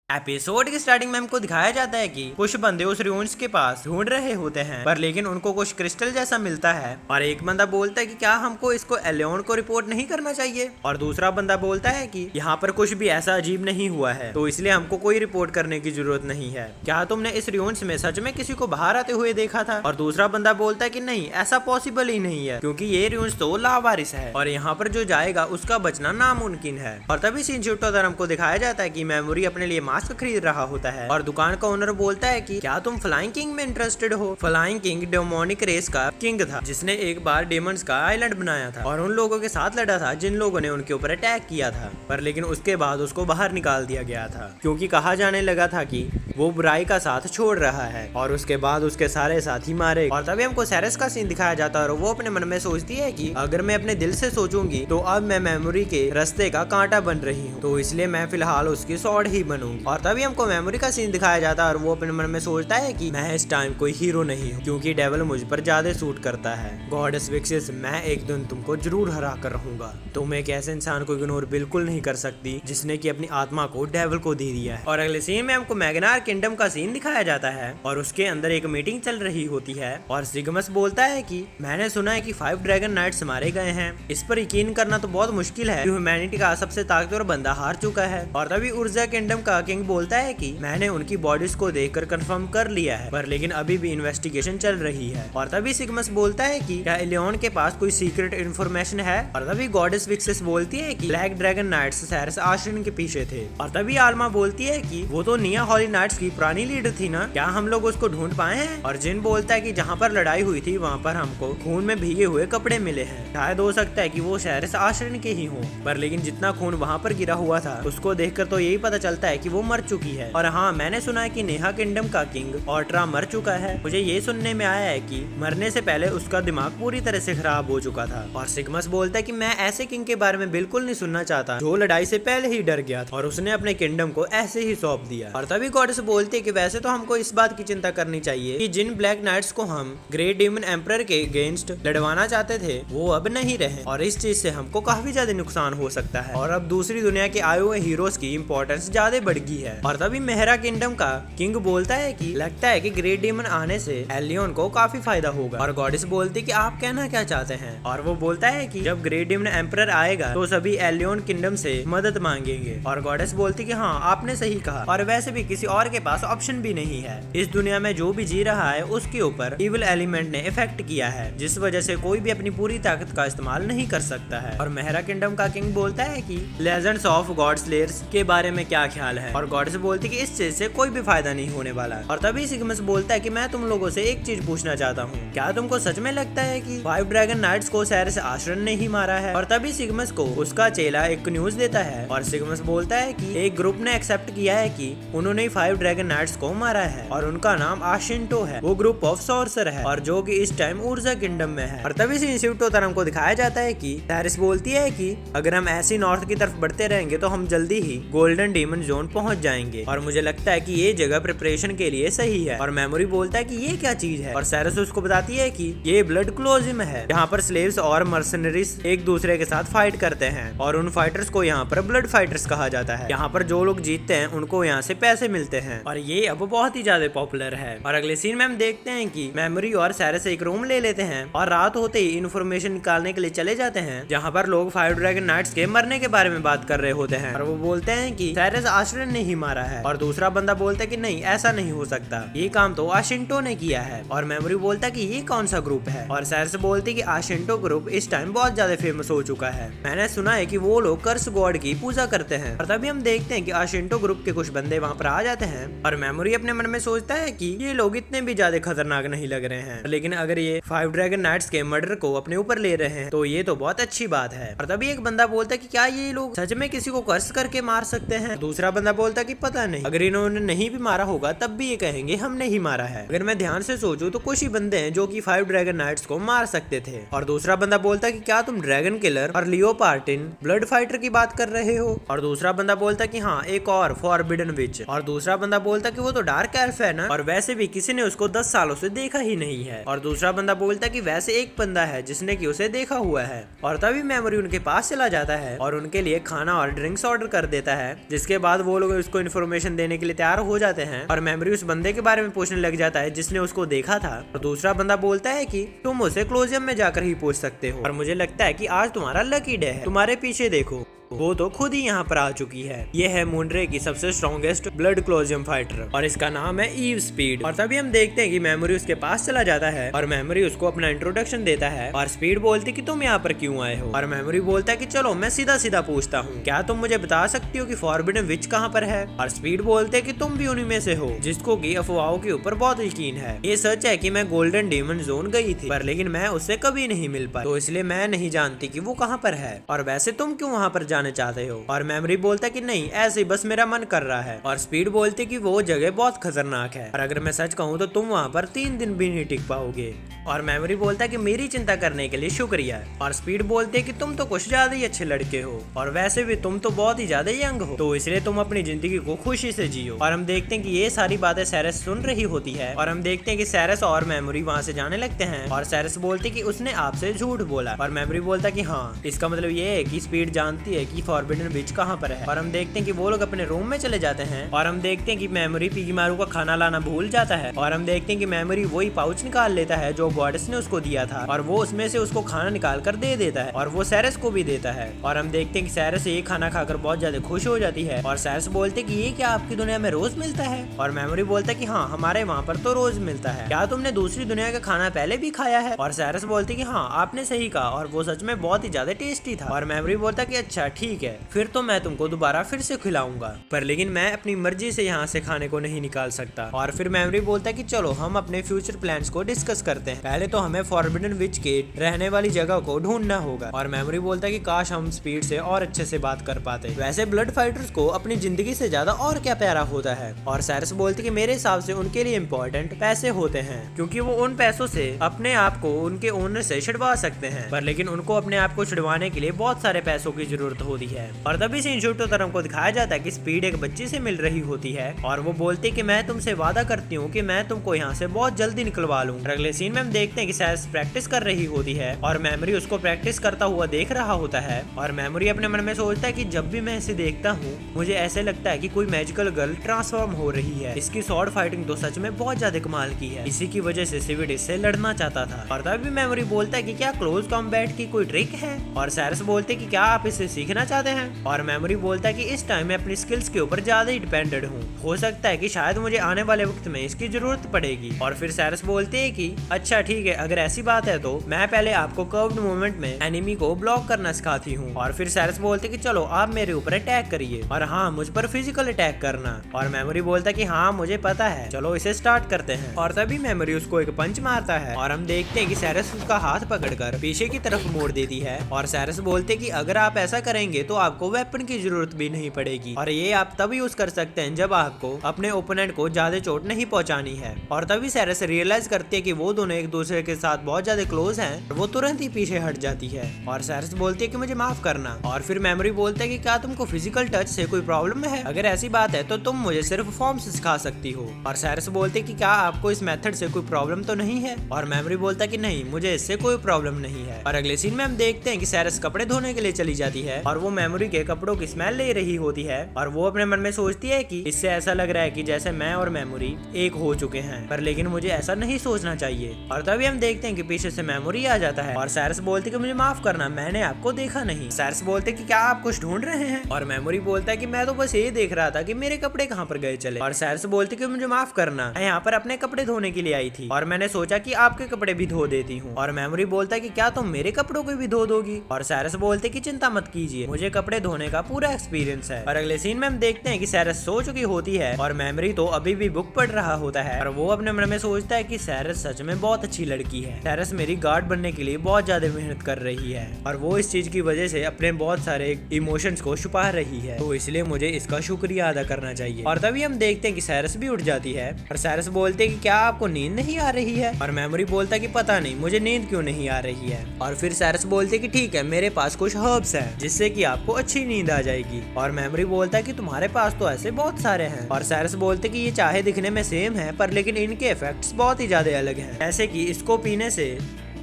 Episode की starting में हमको दिखाया जाता है कि कुछ बंदे उस रून्स के पास ढूंढ रहे होते हैं, पर लेकिन उनको कुछ क्रिस्टल जैसा मिलता है और एक बंदा बोलता है कि क्या हमको इसको एलियन को रिपोर्ट नहीं करना चाहिए, और दूसरा बंदा बोलता है कि यहाँ पर कुछ भी ऐसा अजीब नहीं हुआ है तो इसलिए हमको कोई रिपोर्ट करने की जरूरत नहीं है। क्या तुमने इस रून्स में सच में किसी को बाहर आते हुए देखा था? और दूसरा बंदा बोलता है कि नहीं, ऐसा पॉसिबल ही नहीं है क्योंकि ये रून्स तो लावारिस है और यहाँ पर जो जाएगा उसका बचना नामुमकिन है। और तभी सीन शिफ्ट होकर हमको दिखाया जाता है कि मेमोरी अपने लिए मास्क खरीद रहा होता है और दुकान का ओनर बोलता है कि क्या तुम फ्लाइंग किंग में इंटरेस्टेड हो? फ्लाइंग किंग डेमोनिक रेस का किंग था जिसने एक बार डेमंस का आइलैंड बनाया था और उन लोगों के साथ लड़ा था जिन लोगों ने उनके ऊपर अटैक किया था, पर लेकिन उसके बाद उसको बाहर निकाल दिया गया था क्योंकि कहा जाने लगा था कि वो बुराई का साथ छोड़ रहा है और उसके बाद उसके सारे साथी मारे। और तभी हमको सेरेस का सीन दिखाया जाता है और वो अपने मन में सोचती है कि अगर मैं अपने दिल से सोचूंगी तो अब मैं मेमोरी के रास्ते का कांटा बन रही हूँ, तो इसलिए मैं फिलहाल उसकी सॉर्ड ही बनूंगी। और तभी हमको मेमोरी का सीन दिखाया जाता है और वो अपने मन में सोचता है कि मैं इस टाइम कोई हीरो नहीं हूँ क्योंकि डेविल मुझ पर ज्यादा सूट करता है। गॉडेस विक्सिस, मैं एक दिन तुमको जरूर हरा कर रहूंगा। तुम एक ऐसे इंसान को इग्नोर बिल्कुल नहीं कर सकती जिसने की अपनी आत्मा को डेविल को दे दिया है। और अगले सीन में हमको मैग्नार किंगडम का सीन दिखाया जाता है और उसके अंदर एक मीटिंग चल रही होती है और सिग्मस बोलता है कि मैंने सुना है कि 5 ड्रैगन नाइट्स मारे गए हैं। इस पर यकीन करना तो बहुत मुश्किल है, ह्यूमैनिटी का सबसे ताकतवर बंदा हार चुका है। और तभी ऊर्जा किंगडम का किंग बोलता है कि मैंने उनकी बॉडीज को देखकर कंफर्म कर लिया है, पर लेकिन अभी भी इन्वेस्टिगेशन चल रही है। और तभी सिग्मस बोलता है कि क्या एलियन के पास कोई सीक्रेट इन्फॉर्मेशन है? और तभी गॉडेस विक्सिस बोलती है कि ब्लैक ड्रैगन नाइट्स सेरेस आश्रम के पीछे थे। और तभी आल्मा बोलती है कि वो तो निया हॉली नाइट्स की पुरानी लीडर थी ना, क्या हम लोग उसको ढूंढ पाए हैं? और जिन बोलता है कि जहाँ पर लड़ाई हुई थी वहाँ पर हमको खून में भीगे हुए कपड़े मिले हैं, शायद हो सकता है कि वो सेरेस आश्रम के ही हों, पर लेकिन जितना खून वहाँ पर गिरा हुआ था उसको देखकर तो यही पता चलता है कि वो मर चुकी है। और हाँ, मैंने सुना है कि नेहा किंगडम का किंग ऑर्ट्रा मर चुका है। मुझे ये सुनने में आया है कि मरने से पहले उसका दिमाग पूरी तरह से खराब हो चुका था। और सिग्मस बोलता है कि मैं ऐसे किंग के बारे में बिल्कुल नहीं सुनना चाहता जो लड़ाई से पहले ही डर गया था और उसने अपने किंगडम को ऐसे ही सौंप दिया। और तभी गॉडेस बोलते हैं कि वैसे तो हमको इस बात की चिंता करनी चाहिए कि जिन ब्लैक नाइट्स को हम ग्रेट डीमन एम्परर के अगेंस्ट लड़वाना चाहते थे वो अब नहीं रहे और इस चीज से हमको काफी ज्यादा नुकसान हो सकता है और अब दूसरी दुनिया के आए हुए हीरोज की इम्पोर्टेंस ज्यादा बढ़ गई है। और तभी मेहरा किंगडम का किंग बोलता है कि लगता है कि ग्रेट डीमन आने से एलियन को काफी फायदा होगा। और गॉडेस बोलती कि आप कहना क्या चाहते हैं? और वो बोलता है कि जब ग्रेट डीमन एम्परर आएगा तो सभी एलियन किंगडम से मदद मांगेंगे। और गॉडेस बोलती कि हाँ, आपने सही कहा और वैसे भी किसी और के पास ऑप्शन भी नहीं है। इस दुनिया में जो भी जी रहा है उसके ऊपर इविल एलिमेंट ने इफेक्ट किया है जिस वजह से कोई भी अपनी पूरी ताकत का इस्तेमाल नहीं कर सकता है। और मेहरा किंगडम का किंग बोलता है कि लेजेंड्स ऑफ गॉड स्लेयर्स के बारे में क्या ख्याल है? और गॉडेस बोलती है कि इस चीज से कोई भी फायदा नहीं होने वाला। और तभी सिग्मस बोलता है कि मैं तुम लोगों से एक चीज पूछना चाहता हूँ, क्या तुमको सच में लगता है कि 5 ड्रैगन नाइट्स को सेरेस आश्रम ने ही मारा है? और तभी सिग्मस को उसका चेला एक न्यूज देता है और सिग्मस बोलता है कि एक ग्रुप ने एक्सेप्ट किया है कि उन्होंने 5 ड्रैगन नाइट्स को मारा है और उनका नाम आशिंटो है। वो ग्रुप ऑफ सॉर्सर है और जो कि इस टाइम ऊर्जा किंगडम में है। और तभी से शिफ्टो तरह को दिखाया जाता है कि सेरेस बोलती है कि अगर हम ऐसी नॉर्थ की तरफ बढ़ते रहेंगे तो हम जल्दी ही गोल्डन डीमन जोन पहुंच जाएंगे और मुझे लगता है कि ये जगह प्रिपरेशन के लिए सही है। और मेमोरी बोलता है कि ये क्या चीज है? और सेरेस उसको बताती है कि ये ब्लड क्लोजिम है, यहाँ पर स्लेव्स और मर्सनरीज एक दूसरे के साथ फाइट करते हैं और उन फाइटर्स को यहाँ पर ब्लड फाइटर्स कहा जाता है। यहाँ पर जो लोग जीतते हैं उनको यहाँ से पैसे मिलते हैं और ये अब बहुत ही ज्यादा पॉपुलर है। और अगले सीन में हम देखते हैं कि मेमोरी और सेरेस एक रूम ले लेते हैं और रात होते ही इन्फॉर्मेशन निकालने के लिए चले जाते हैं जहाँ पर लोग 5 ड्रैगन नाइट्स के मरने के बारे में बात कर रहे होते हैं। और वो बोलते हैं कि सेरेस आश्रम ने ही मारा है और दूसरा बंदा बोलता है कि नहीं, ऐसा नहीं हो सकता, ये काम तो आशिंटो ने किया है। और मेमोरी बोलता है कि ये कौन सा ग्रुप है? और सेरेस बोलती है कि आशिंटो ग्रुप इस टाइम बहुत ज्यादा फेमस हो चुका है, मैंने सुना है कि वो लोग कर्स गॉड की पूजा करते हैं। और तभी हम देखते हैं कि आशिंटो ग्रुप के कुछ बंदे वहाँ पर आ जाते हैं और मेमोरी अपने मन में सोचता है कि ये लोग इतने भी ज्यादा खतरनाक नहीं लग रहे हैं, लेकिन अगर ये 5 ड्रैगन नाइट्स के मर्डर को अपने ऊपर ले रहे हैं तो ये तो बहुत अच्छी बात है। और तभी एक बंदा बोलता है कि क्या ये लोग सच में किसी को कर्स करके मार सकते हैं? दूसरा बंदा बोलता है कि पता नहीं, अगर इन्होंने नहीं भी मारा होगा तब भी ये कहेंगे हमने ही मारा है। अगर मैं ध्यान से सोचूं तो कुछ ही बंदे हैं जो कि 5 ड्रैगन नाइट्स को मार सकते थे। और दूसरा बंदा बोलता है कि क्या तुम ड्रैगन किलर और लियोपार्टिन ब्लड फाइटर की बात कर रहे हो? और दूसरा बंदा बोलता है कि हाँ, एक और फॉरबिडन विच। और दूसरा बंदा बोलता है कि वो तो डार्क एल्फ है ना, और वैसे भी किसी ने उसको 10 सालों से देखा ही नहीं है। और दूसरा बंदा बोलता है कि वैसे एक बंदा है जिसने कि उसे देखा हुआ है। और तभी मेमोरी उनके पास चला जाता है और उनके लिए खाना और ड्रिंक्स ऑर्डर कर देता है, जिसके बाद वो लोग उसको इन्फॉर्मेशन देने के लिए तैयार हो जाते हैं और मेमोरी उस बंदे के बारे में पूछने लग जाता है जिसने उसको देखा था। और दूसरा बंदा बोलता है कि तुम उसे क्लोजियम में जाकर ही पूछ सकते हो और मुझे लगता है कि आज तुम्हारा लकी डे है, तुम्हारे पीछे देखो, वो तो खुद ही यहाँ पर आ चुकी है। ये है मूनरे की सबसे स्ट्रॉन्गेस्ट ब्लड क्लोजियम फाइटर और इसका नाम है ईव स्पीड। और तभी हम देखते हैं कि मेमोरी उसके पास चला जाता है और मेमोरी उसको अपना इंट्रोडक्शन देता है और स्पीड बोलती कि तुम यहाँ पर क्यों आए हो। और मेमोरी बोलता है कि चलो मैं सीधा सीधा पूछता हूँ, क्या तुम मुझे बता सकती हो कि फॉरबिडन विच कहाँ पर है। और स्पीड बोलते है कि तुम भी उन्हीं में से हो जिसको की अफवाहों के ऊपर बहुत यकीन है। ये सच है कि मैं गोल्डन डेमन जोन गई थी पर लेकिन मैं उससे कभी नहीं मिल पाई, तो इसलिए मैं नहीं जानती कि वो कहाँ पर है। और वैसे तुम क्यों वहाँ पर जाने चाहते हो। और मेमोरी बोलता है कि नहीं, ऐसे ही बस मेरा मन कर रहा है। और स्पीड बोलती कि वो जगह बहुत खतरनाक है और अगर मैं सच कहूँ तो तुम वहाँ पर 3 दिन भी नहीं टिक पाओगे। और मेमोरी बोलता है कि मेरी चिंता करने के लिए शुक्रिया। और स्पीड बोलते है कि तुम तो कुछ ज्यादा ही अच्छे लड़के हो और वैसे भी तुम तो बहुत ही ज्यादा यंग हो, तो इसलिए तुम अपनी जिंदगी को खुशी से जियो। और हम देखते हैं कि ये सारी बातें सैरस सुन रही होती है और हम देखते हैं कि सैरस और मेमोरी वहाँ से जाने लगते हैं। और सैरस बोलती कि उसने आपसे झूठ बोला और मेमोरी बोलता कि हाँ, इसका मतलब ये है कि स्पीड जानती है कि फॉरबिडन विच कहाँ पर है। और हम देखते हैं कि वो लोग अपने रूम में चले जाते हैं और हम देखते हैं कि मेमोरी पिगीमारू का खाना लाना भूल जाता है। और हम देखते हैं कि मेमोरी वही पाउच निकाल लेता है जो गॉडेस ने उसको दिया था और वो उसमें से उसको खाना निकाल कर दे देता है और वो सैरस को भी देता है। और हम देखते हैं कि सैरस ये खाना खाकर बहुत ज्यादा खुश हो जाती है और सैरस बोलते कि ये क्या आपकी दुनिया में रोज मिलता है। और मेमोरी बोलता है कि हाँ, हमारे वहाँ पर तो रोज मिलता है, क्या तुमने दूसरी दुनिया का खाना पहले भी खाया है। और सैरस बोलती कि हाँ, आपने सही कहा और वो सच में बहुत ही ज्यादा टेस्टी था। और मेमोरी बोलता कि अच्छा ठीक है, फिर तो मैं तुमको दोबारा फिर से खिलाऊंगा, पर लेकिन मैं अपनी मर्जी से यहाँ से खाने को नहीं निकाल सकता। और फिर मेमोरी बोलता है कि चलो हम अपने फ्यूचर प्लान्स को डिस्कस करते हैं, पहले तो हमें फॉरबिडन विच के रहने वाली जगह को ढूंढना होगा। और मेमोरी बोलता है कि काश हम स्पीड से और अच्छे से बात कर पाते, वैसे ब्लड फाइटर्स को अपनी जिंदगी से ज्यादा और क्या प्यारा होता है। और सैरस बोलती कि मेरे हिसाब से उनके लिए इम्पोर्टेंट पैसे होते हैं, क्योंकि वो उन पैसों से अपने आप को उनके ओनर से छुड़वा सकते हैं, पर लेकिन उनको अपने आप को छुड़वाने के लिए बहुत सारे पैसों की जरूरत होती है। और तभी से इंशूटो तरफ को दिखाया जाता है कि स्पीड एक बच्ची से मिल रही होती है और वो बोलती कि मैं तुमसे वादा करती हूँ कि मैं तुमको यहाँ से बहुत जल्दी निकलवा लूँ। अगले सीन में हम देखते हैं कि सैरस प्रैक्टिस कर रही होती है और मेमोरी उसको प्रैक्टिस करता हुआ देख रहा होता है। और मेमोरी अपने मन में सोचता है कि जब भी मैं इसे देखता हूँ मुझे ऐसे लगता है कि कोई मैजिकल गर्ल ट्रांसफॉर्म हो रही है। इसकी शॉर्ट फाइटिंग तो सच में बहुत ज्यादा कमाल की है, इसी की वजह से सिविड इससे लड़ना चाहता था। और तभी मेमोरी बोलता है कि क्या क्लोज कॉम्बैट की कोई ट्रिक है। और सैरस बोलते कि क्या आप इसे सीखना चाहते हैं। और मेमोरी बोलता है कि इस टाइम मैं अपनी स्किल्स के ऊपर ज्यादा ही डिपेंडेंट हूँ, हो सकता है कि शायद मुझे आने वाले वक्त में इसकी जरूरत पड़ेगी। और फिर सैरस बोलते हैं कि अच्छा ठीक है, अगर ऐसी बात है तो मैं पहले आपको कर्व्ड मूवमेंट में एनिमी को ब्लॉक करना सिखाती हूँ। और फिर सैरस बोलते कि चलो आप मेरे ऊपर अटैक करिए और हाँ, मुझ पर फिजिकल अटैक करना। और मेमोरी बोलता कि हाँ मुझे पता है, चलो इसे स्टार्ट करते हैं। और तभी मेमोरी उसको एक पंच मारता है और हम देखते हैं कि सैरस उसका हाथ पकड़कर पीछे की तरफ मोड़ देती है। और सैरस बोलते कि अगर आप ऐसा करेंगे तो आपको वेपन की जरूरत भी नहीं पड़ेगी और ये आप तभी यूज कर सकते हैं जब आपको अपने ओपोनेंट को ज्यादा चोट नहीं पहुंचानी है। और तभी सैरस रियलाइज करती है कि वो दोनों एक दूसरे के साथ बहुत ज्यादा क्लोज हैं, वो तुरंत ही पीछे हट जाती है। और सैरस बोलती है कि मुझे माफ करना। और फिर मेमोरी बोलता है कि क्या तुमको फिजिकल टच से कोई प्रॉब्लम है, अगर ऐसी बात है तो तुम मुझे सिर्फ फॉर्म्स सिखा सकती हो। और सैरस बोलते कि क्या आपको इस मेथड से कोई प्रॉब्लम तो नहीं है। और मेमोरी बोलता कि नहीं, मुझे इससे कोई प्रॉब्लम नहीं है। और अगले सीन में हम देखते हैं कि सैरस कपड़े धोने के लिए चली जाती है और वो मेमोरी के कपड़ों की स्मेल ले रही होती है और वो अपने मन में सोचती है कि इससे ऐसा लग रहा है कि जैसे मैं और मेमोरी एक हो चुके हैं, पर लेकिन मुझे ऐसा नहीं सोचना चाहिए। और तभी हम देखते हैं कि पीछे से मेमोरी आ जाता है और सैरस बोलती कि मुझे माफ करना, मैंने आपको देखा नहीं। सैरस बोलते कि क्या आप कुछ ढूंढ रहे हैं। और मेमोरी बोलता है कि मैं तो बस ये देख रहा था कि मेरे कपड़े कहाँ पर गए चले। और सैरस बोलती कि मुझे माफ करना, मैं यहाँ पर अपने कपड़े धोने के लिए आई थी और मैंने सोचा कि आपके कपड़े भी धो देती हूँ। और मेमोरी बोलता है कि क्या तुम मेरे कपड़ों को भी धो दोगी। और सैरस बोलते कि चिंता मत कीजिए, मुझे कपड़े धोने का पूरा एक्सपीरियंस है। और अगले सीन में हम देखते हैं कि सैरस सो चुकी होती है और मेमोरी तो अभी भी बुक पढ़ रहा होता है और वो अपने मन में सोचता है कि सैरस सच में बहुत अच्छी लड़की है, सैरस मेरी गार्ड बनने के लिए बहुत ज्यादा मेहनत कर रही है और वो इस चीज की वजह से अपने बहुत सारे इमोशंस को छुपा रही है, तो इसलिए मुझे इसका शुक्रिया अदा करना चाहिए। और तभी हम देखते हैं कि सैरस भी उठ जाती है और सैरस बोलते हैं कि क्या आपको नींद नहीं आ रही है। और मेमोरी बोलता है कि पता नहीं मुझे नींद क्यों नहीं आ रही है। और फिर सैरस बोलते हैं कि ठीक है, मेरे पास कुछ हर्ब्स हैं जिससे कि आपको अच्छी नींद आ जाएगी। और मेमोरी बोलता है कि तुम्हारे पास तो ऐसे बहुत सारे हैं। और सैरस बोलते कि ये चाहे दिखने में सेम है पर लेकिन इनके इफेक्ट्स बहुत ही ज्यादा अलग हैं, जैसे कि इसको पीने से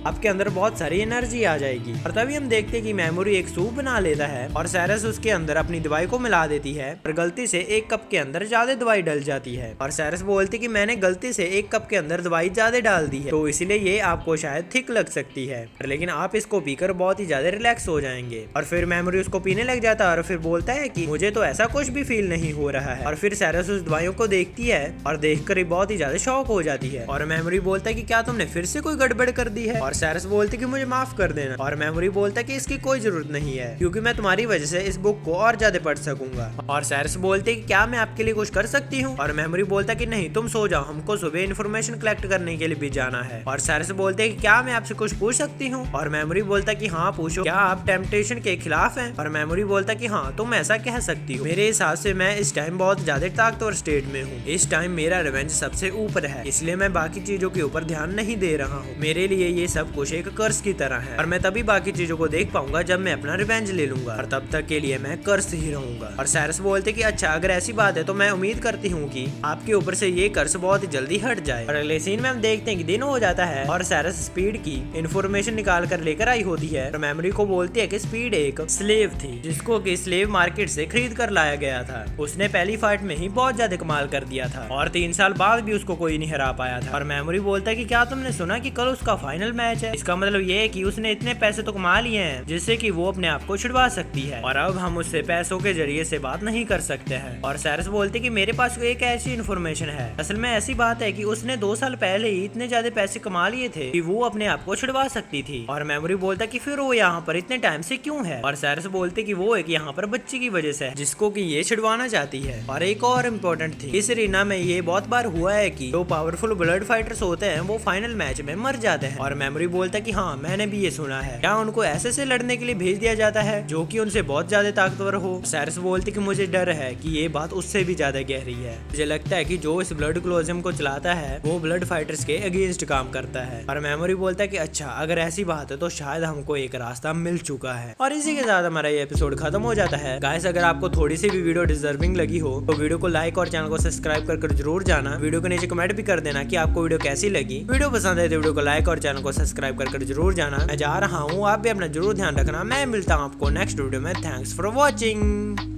आपके अंदर बहुत सारी एनर्जी आ जाएगी। और तभी हम देखते हैं कि मेमोरी एक सूप बना लेता है और साइरस उसके अंदर अपनी दवाई को मिला देती है और गलती से एक कप के अंदर ज्यादा दवाई डल जाती है। और साइरस बोलती कि मैंने गलती से एक कप के अंदर दवाई ज्यादा डाल दी है, तो इसलिए ये आपको शायद थिक लग सकती है, लेकिन आप इसको पीकर बहुत ही ज्यादा रिलैक्स हो जाएंगे। और फिर मेमोरी उसको पीने लग जाता है और फिर बोलता है कि मुझे तो ऐसा कुछ भी फील नहीं हो रहा है। और फिर साइरस उस दवाइयों को देखती है और देखकर बहुत ही ज्यादा शॉक हो जाती है। और मेमोरी बोलता है कि क्या तुमने फिर से कोई गड़बड़ कर दी है। और साइरस बोलती कि मुझे माफ कर देना। और मेमोरी बोलता है कि इसकी कोई जरूरत नहीं है, क्योंकि मैं तुम्हारी वजह से इस बुक को और ज्यादा पढ़ सकूंगा। और साइरस बोलते कि क्या मैं आपके लिए कुछ कर सकती हूँ। और मेमोरी बोलता कि नहीं, तुम सो जाओ, हमको सुबह इन्फॉर्मेशन कलेक्ट करने के लिए भी जाना है। और साइरस बोलते कि क्या मैं आपसे कुछ पूछ सकती हूँ। और मेमोरी बोलता कि हाँ पूछो, क्या आप टेम्पटेशन के खिलाफ हैं। और मेमोरी बोलता कि हाँ तुम ऐसा कह सकती हो, मेरे हिसाब से मैं इस टाइम बहुत ज्यादा ताकतवर स्टेट में हूँ। इस टाइम मेरा रिवेंज सबसे ऊपर है, इसलिए मैं बाकी चीजों के ऊपर ध्यान नहीं दे रहा हूँ। मेरे लिए ये सब कुछ एक कर्स की तरह है और मैं तभी बाकी चीजों को देख पाऊंगा जब मैं अपना रिवेंज ले लूंगा, और तब तक के लिए मैं कर्स ही रहूंगा। और साइरस बोलते कि अच्छा अगर ऐसी बात है तो मैं उम्मीद करती हूँ कि आपके ऊपर से ये कर्स बहुत ही जल्दी हट जाए। और अगले सीन में हम देखते हैं कि दिन हो जाता है और साइरस स्पीड की इन्फॉर्मेशन निकाल कर लेकर आई होती है और मेमोरी को बोलती है कि स्पीड एक स्लेव थी जिसको कि स्लेव मार्केट से खरीद कर लाया गया था। उसने पहली फाइट में ही बहुत ज्यादा कमाल कर दिया था और 3 साल बाद भी उसको कोई नहीं हरा पाया था। और मेमोरी बोलता है कि क्या तुमने सुना कि कल उसका फाइनल मैच है। इसका मतलब ये है कि उसने इतने पैसे तो कमा लिए हैं जिससे कि वो अपने आप को छुड़वा सकती है और अब हम उससे पैसों के जरिए से बात नहीं कर सकते हैं। और साइरस बोलते कि मेरे पास एक ऐसी इन्फॉर्मेशन है, असल में ऐसी बात है कि उसने 2 साल पहले ही इतने ज्यादा पैसे कमा लिए थे कि वो अपने आप को छुड़वा सकती थी। और मेमोरी बोलता कि फिर वो यहाँ पर इतने टाइम से क्यों है। और साइरस बोलते कि वो एक यहाँ पर बच्ची की वजह से है जिसको कि ये छुड़वाना चाहती है। और एक और इम्पोर्टेंट थी, इस रीना में ये बहुत बार हुआ है कि जो पावरफुल ब्लड फाइटर्स होते हैं वो फाइनल मैच में मर जाते हैं। और मेमोरी बोलता है कि हाँ मैंने भी ये सुना है, क्या उनको ऐसे से लड़ने के लिए भेज दिया जाता है जो कि उनसे बहुत ज्यादा ताकतवर हो। साइरस बोलती कि मुझे डर है कि ये बात उससे भी ज्यादा गहरी है, मुझे लगता है कि जो इस ब्लड क्लोजियम को चलाता है वो ब्लड फाइटर्स के अगेंस्ट काम करता है। और मेमोरी बोलता है कि अच्छा अगर ऐसी बात है तो शायद हमको एक रास्ता मिल चुका है। और इसी के साथ हमारा ये एपिसोड खत्म हो जाता है। गाइस अगर आपको थोड़ी सी भी वीडियो डिजर्विंग लगी हो तो वीडियो को लाइक और चैनल को सब्सक्राइब कर जरूर जाना। वीडियो के नीचे कमेंट भी कर देना कि आपको वीडियो कैसी लगी। वीडियो पसंद है तो वीडियो को लाइक और चैनल को सब्सक्राइब कर जरूर जाना। मैं जा रहा हूँ, आप भी अपना जरूर ध्यान रखना। मैं मिलता हूँ आपको नेक्स्ट वीडियो में। Thanks for watching.